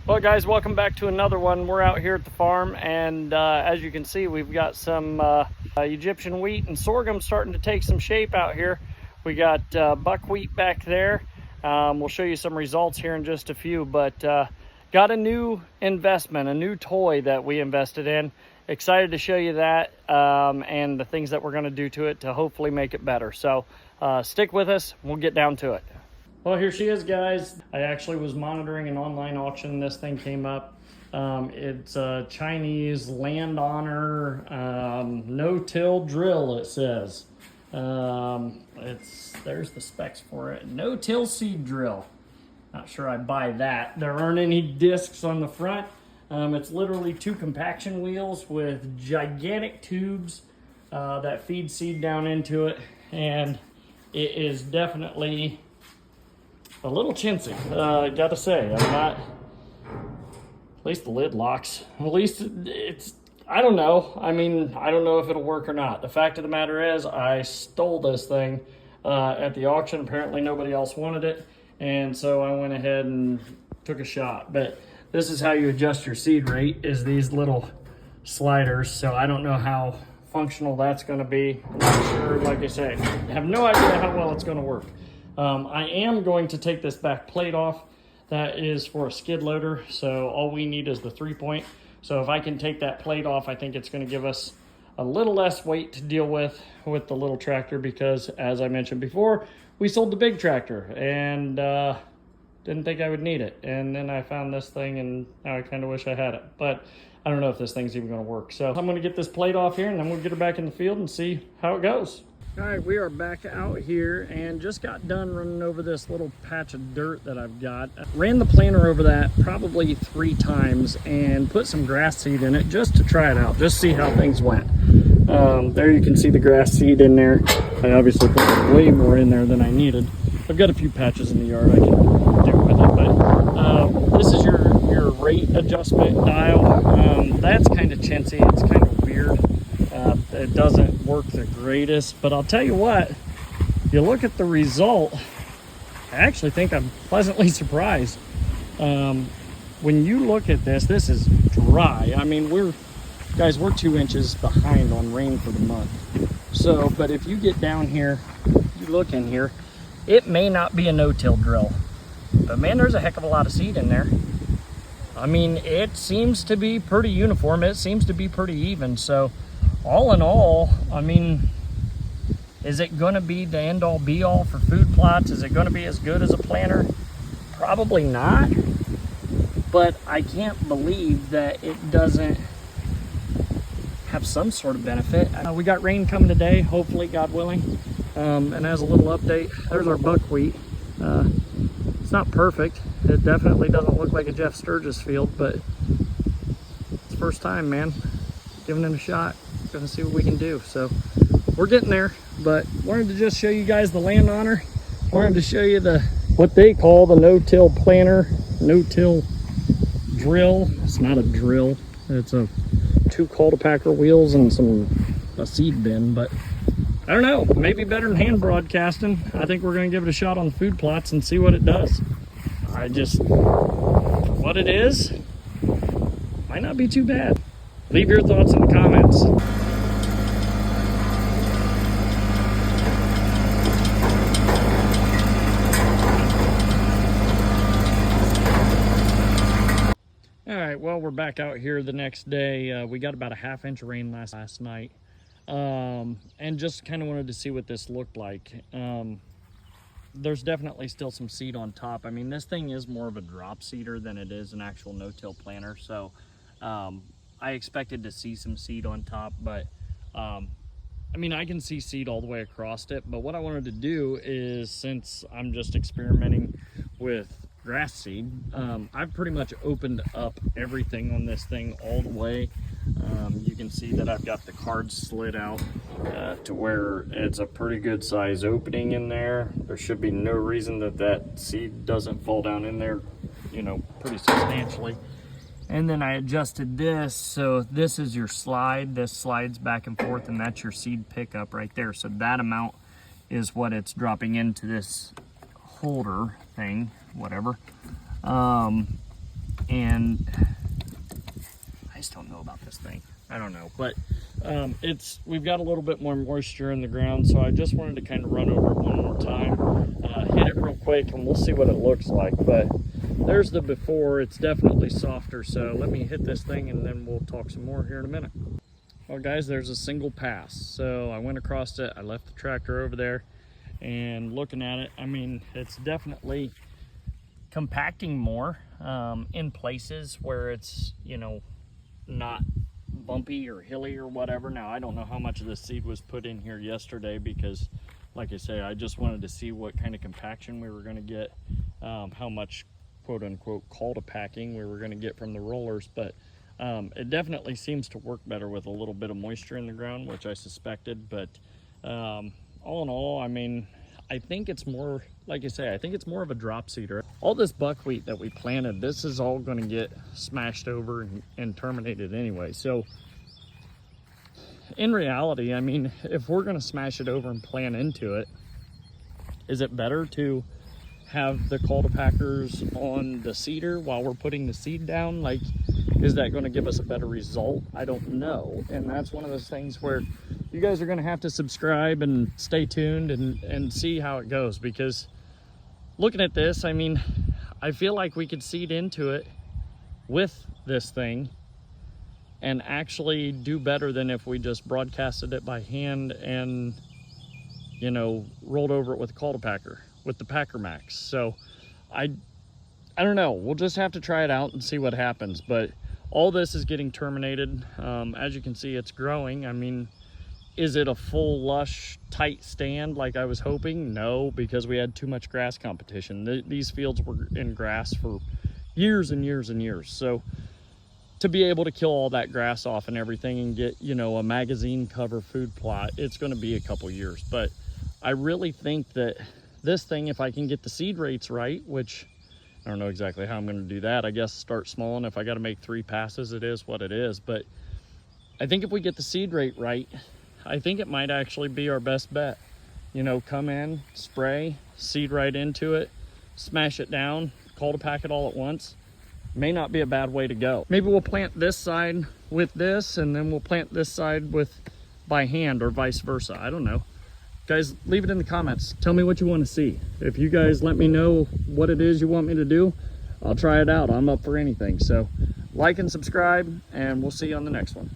Well, guys, welcome back to another one. We're out here at the farm, and as you can see, we've got some Egyptian wheat and sorghum starting to take some shape out here. We got buckwheat back there. We'll show you some results here in just a few, but got a new investment, a new toy that we invested in. Excited to show you that and the things that we're going to do to it to hopefully make it better. So stick with us. We'll get down to it. Well, here she is, guys. I actually was monitoring an online auction. This thing came up. It's a Chinese Land Honor no-till drill, it says. There's the specs for it. No-till seed drill. Not sure I buy that. There aren't any discs on the front. It's literally two compaction wheels with gigantic tubes that feed seed down into it. And it is definitely a little chintzy, gotta say. I'm not, at least the lid locks. At least I don't know. I mean, I don't know if it'll work or not. The fact of the matter is, I stole this thing at the auction. Apparently nobody else wanted it. And so I went ahead and took a shot. But this is how you adjust your seed rate, is these little sliders. So I don't know how functional that's gonna be. I'm not sure, like I say, I have no idea how well it's gonna work. I am going to take this back plate off. That is for a skid loader, so all we need is the 3-point. So if I can take that plate off, I think it's going to give us a little less weight to deal with the little tractor, because as I mentioned before, we sold the big tractor and didn't think I would need it. And then I found this thing and now I kind of wish I had it. But I don't know if this thing's even going to work. So I'm going to get this plate off here and then we'll get her back in the field and see how it goes. All right, we are back out here and just got done running over this little patch of dirt that I've got. Ran the planter over that probably 3 times and put some grass seed in it just to try it out, just see how things went. There you can see the grass seed in there. I obviously put way more in there than I needed. I've got a few patches in the yard I can do with it, but this is your rate adjustment dial. That's kind of chintzy, it's kind of weird. It doesn't work the greatest, but I'll tell you what, if you look at the result, I actually think I'm pleasantly surprised. When you look at this is dry. I mean, we're 2 inches behind on rain for the month. So, but if you get down here, you look in here, it may not be a no-till drill, but man, there's a heck of a lot of seed in there. I mean, it seems to be pretty uniform. It seems to be pretty even. So all in all, I mean, is it going to be the end-all be-all for food plots? Is it going to be as good as a planter? Probably not. But I can't believe that it doesn't have some sort of benefit. We got rain coming today, hopefully, God willing. And as a little update, there's our buckwheat. It's not perfect. It definitely doesn't look like a Jeff Sturgis field, but it's the first time, man. Giving it a shot. Gonna see what we can do. So we're getting there, but wanted to just show you guys the Land Honor. Wanted to show you what they call the no-till planter, no-till drill. It's not a drill. It's 2 cultipacker wheels and a seed bin, but I don't know, maybe better than hand broadcasting. I think we're gonna give it a shot on the food plots and see what it does. For what it is, might not be too bad. Leave your thoughts in the comments. All right, well, we're back out here the next day. We got about a ½ inch of rain last night. And just kind of wanted to see what this looked like. There's definitely still some seed on top. I mean, this thing is more of a drop seeder than it is an actual no-till planter. So I expected to see some seed on top, but I mean, I can see seed all the way across it. But what I wanted to do is, since I'm just experimenting with grass seed, I've pretty much opened up everything on this thing all the way. You can see that I've got the cards slid out to where it's a pretty good size opening in there. There should be no reason that seed doesn't fall down in there, you know, pretty substantially. And then I adjusted this, so this is your slide. This slides back and forth, and that's your seed pickup right there. So that amount is what it's dropping into this holder thing, whatever. And I just don't know about this thing. I don't know, but we've got a little bit more moisture in the ground, so I just wanted to kind of run over it one more time, hit it real quick, and we'll see what it looks like. But there's the before. It's definitely softer, so let me hit this thing and then we'll talk some more here in a minute. Well guys, there's a single pass, so I went across it. I left the tractor over there, and looking at it, I mean, it's definitely compacting more in places where it's, you know, not bumpy or hilly or whatever. Now I don't know how much of the seed was put in here yesterday, because like I say, I just wanted to see what kind of compaction we were going to get, how much quote unquote call to packing we were going to get from the rollers. But it definitely seems to work better with a little bit of moisture in the ground, which I suspected. But all in all, I mean, I think it's more, like I say, I think it's more of a drop seeder. All this buckwheat that we planted, this is all going to get smashed over and terminated anyway. So in reality, I mean, if we're going to smash it over and plant into it, is it better to have the cultipackers on the seeder while we're putting the seed down? Like, is that going to give us a better result? I don't know. And that's one of those things where you guys are going to have to subscribe and stay tuned and see how it goes, because looking at this, I mean, I feel like we could seed into it with this thing and actually do better than if we just broadcasted it by hand and, you know, rolled over it with a cultipacker, with the Packer Max. So I don't know. We'll just have to try it out and see what happens. But all this is getting terminated. As you can see, it's growing. I mean, is it a full, lush, tight stand like I was hoping? No, because we had too much grass competition. These fields were in grass for years and years and years. So to be able to kill all that grass off and everything and get, you know, a magazine cover food plot, it's going to be a couple years. But I really think that this thing, if I can get the seed rates right, which I don't know exactly how I'm going to do that. I guess start small, and if I got to make 3 passes, it is what it is. But I think if we get the seed rate right, I think it might actually be our best bet. You know, come in, spray, seed right into it, smash it down, cultipack it all at once. May not be a bad way to go. Maybe we'll plant this side with this, and then we'll plant this side with by hand, or vice versa. I don't know. Guys, leave it in the comments. Tell me what you want to see. If you guys let me know what it is you want me to do, I'll try it out. I'm up for anything. So like and subscribe, and we'll see you on the next one.